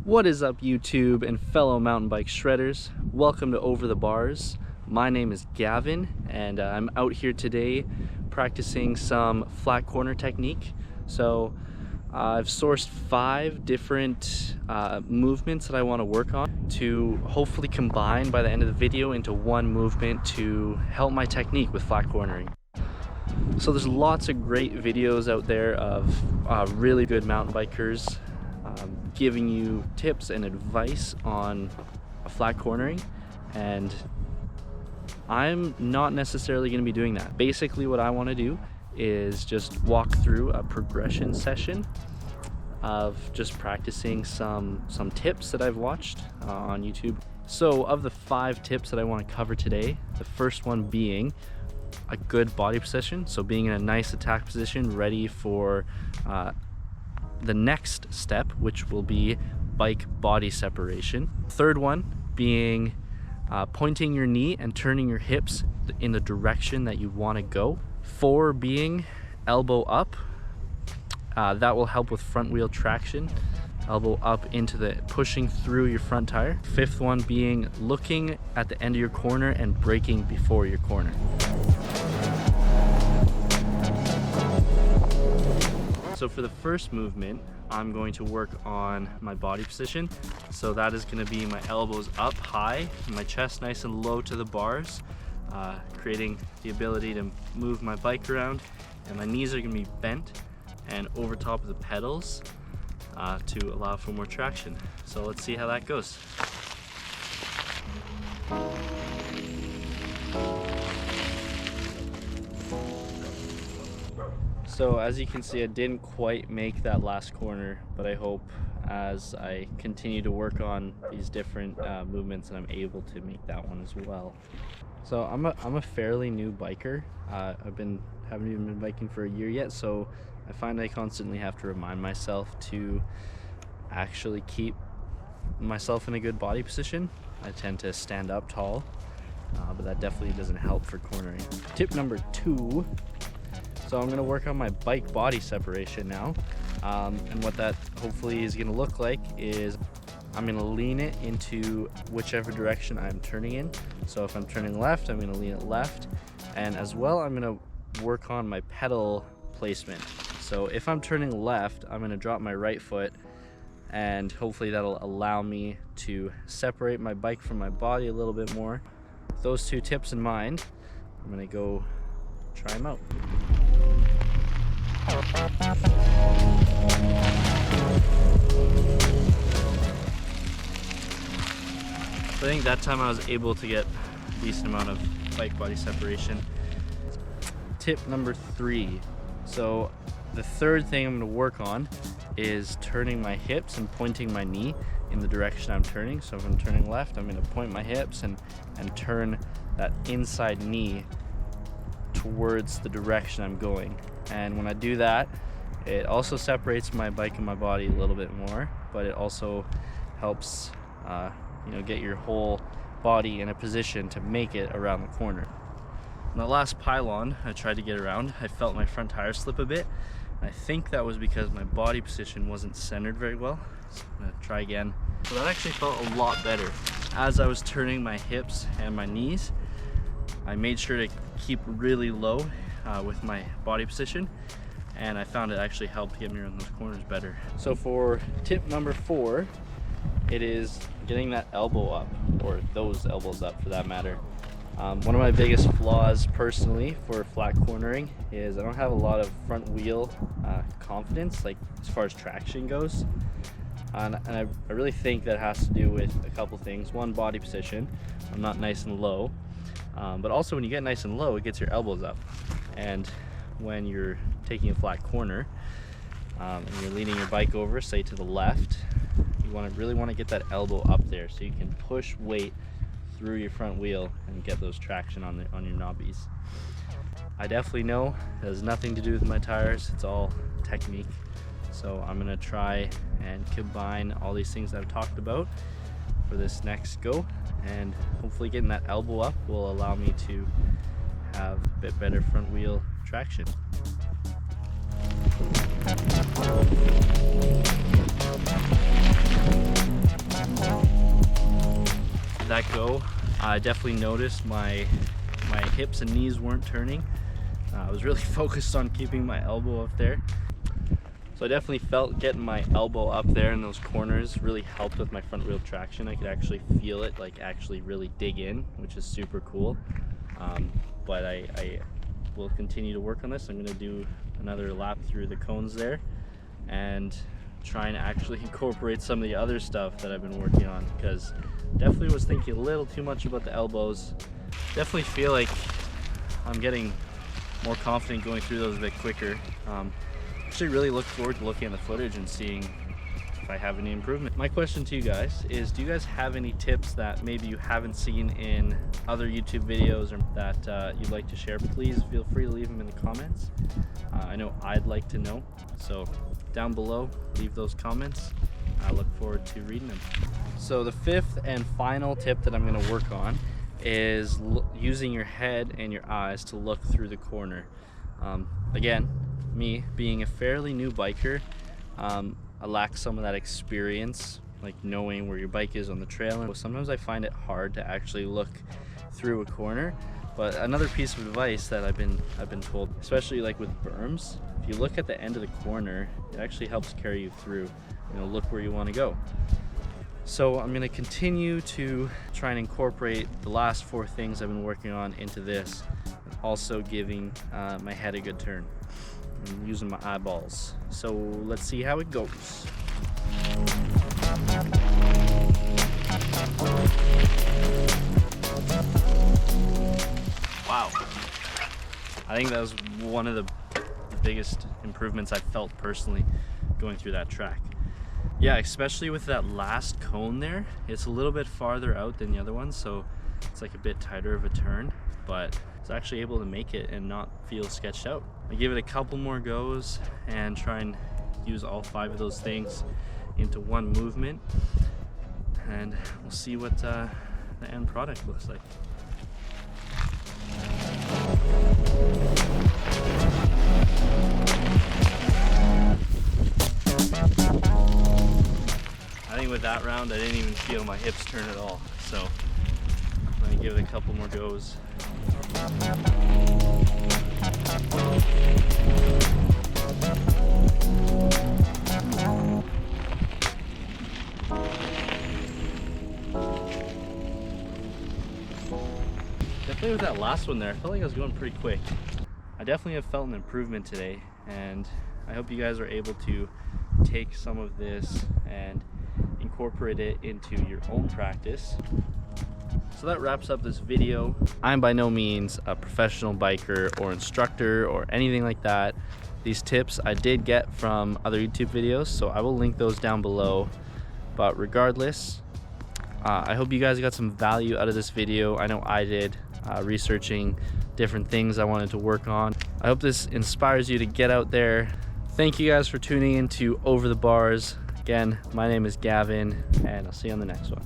What is up, YouTube and fellow mountain bike shredders? Welcome to Over the Bars. My name is Gavin and I'm out here today practicing some flat corner technique. So I've sourced 5 different movements that I want to work on to hopefully combine by the end of the video into one movement to help my technique with flat cornering. So there's lots of great videos out there of really good mountain bikers giving you tips and advice on flat cornering, and I'm not necessarily going to be doing that. Basically what I want to do is just walk through a progression session of just practicing some tips that I've watched on YouTube. So of the 5 tips that I want to cover today, the first one being a good body position, so being in a nice attack position ready for the next step, which will be bike body separation. Third one being pointing your knee and turning your hips in the direction that you want to go. 4 being elbow up. That will help with front wheel traction. Elbow up into the pushing through your front tire. 5th one being looking at the end of your corner and braking before your corner. So for the first movement, I'm going to work on my body position. So that is going to be my elbows up high, and my chest nice and low to the bars, creating the ability to move my bike around, and my knees are going to be bent and over top of the pedals to allow for more traction. So let's see how that goes. So as you can see, I didn't quite make that last corner, but I hope as I continue to work on these different movements that I'm able to make that one as well. So I'm a fairly new biker. Haven't even been biking for a year yet, so I find I constantly have to remind myself to actually keep myself in a good body position. I tend to stand up tall, but that definitely doesn't help for cornering. Tip number 2. So I'm going to work on my bike body separation now, and what that hopefully is going to look like is I'm going to lean it into whichever direction I'm turning in. So if I'm turning left, I'm going to lean it left, and as well I'm going to work on my pedal placement. So if I'm turning left, I'm going to drop my right foot, and hopefully that'll allow me to separate my bike from my body a little bit more. With those 2 tips in mind, I'm going to go try them out. I think that time I was able to get a decent amount of bike body separation. Tip number 3. So the third thing I'm going to work on is turning my hips and pointing my knee in the direction I'm turning. So if I'm turning left, I'm going to point my hips and turn that inside knee towards the direction I'm going. And when I do that, it also separates my bike and my body a little bit more, but it also helps get your whole body in a position to make it around the corner. On the last pylon I tried to get around, I felt my front tire slip a bit. I think that was because my body position wasn't centered very well. So I'm gonna try again. So that actually felt a lot better. As I was turning my hips and my knees, I made sure to keep really low with my body position, and I found it actually helped get me around those corners better. So for tip number 4, it is getting that elbow up, or those elbows up for that matter. One of my biggest flaws personally for flat cornering is I don't have a lot of front wheel confidence, like as far as traction goes. And I really think that has to do with a couple things. One, body position. I'm not nice and low. But also when you get nice and low, it gets your elbows up. And when you're taking a flat corner and you're leaning your bike over, say to the left, you really want to get that elbow up there so you can push weight through your front wheel and get those traction on your knobbies. I definitely know it has nothing to do with my tires, it's all technique. So I'm going to try and combine all these things that I've talked about for this next go, and hopefully getting that elbow up will allow me to have a bit better front wheel traction. that go, I definitely noticed my hips and knees weren't turning. I was really focused on keeping my elbow up there. So I definitely felt getting my elbow up there in those corners really helped with my front wheel traction. I could actually feel it like actually really dig in, which is super cool. But I will continue to work on this. I'm gonna do another lap through the cones there and try and actually incorporate some of the other stuff that I've been working on, because definitely was thinking a little too much about the elbows. Definitely feel like I'm getting more confident going through those a bit quicker. Actually really look forward to looking at the footage and seeing if I have any improvement. My question to you guys is, do you guys have any tips that maybe you haven't seen in other YouTube videos or that you'd like to share? Please feel free to leave them in the comments. I know I'd like to know. So down below, leave those comments. I look forward to reading them. So the fifth and final tip that I'm going to work on is using your head and your eyes to look through the corner. Again, me being a fairly new biker, I lack some of that experience, like knowing where your bike is on the trail, and sometimes I find it hard to actually look through a corner. But another piece of advice that I've been told, especially like with berms, if you look at the end of the corner, it actually helps carry you through. You know, look where you want to go. So I'm going to continue to try and incorporate the last 4 things I've been working on into this, and also giving my head a good turn. I'm using my eyeballs. So let's see how it goes. Wow. I think that was one of the biggest improvements I felt personally going through that track. Yeah, especially with that last cone there, it's a little bit farther out than the other ones, so it's like a bit tighter of a turn, but I was actually able to make it and not feel sketched out. I give it a couple more goes and try and use all 5 of those things into one movement, and we'll see what the end product looks like. I think with that round I didn't even feel my hips turn at all, so I'm going to give it a couple more goes. Definitely with that last one there, I felt like I was going pretty quick. I definitely have felt an improvement today, and I hope you guys are able to take some of this and incorporate it into your own practice. So that wraps up this video. I'm by no means a professional biker or instructor or anything like that. These tips I did get from other YouTube videos, so I will link those down below. But regardless, I hope you guys got some value out of this video. I know I did, researching different things I wanted to work on. I hope this inspires you to get out there. Thank you guys for tuning in to Over the Bars. Again, my name is Gavin, and I'll see you on the next one.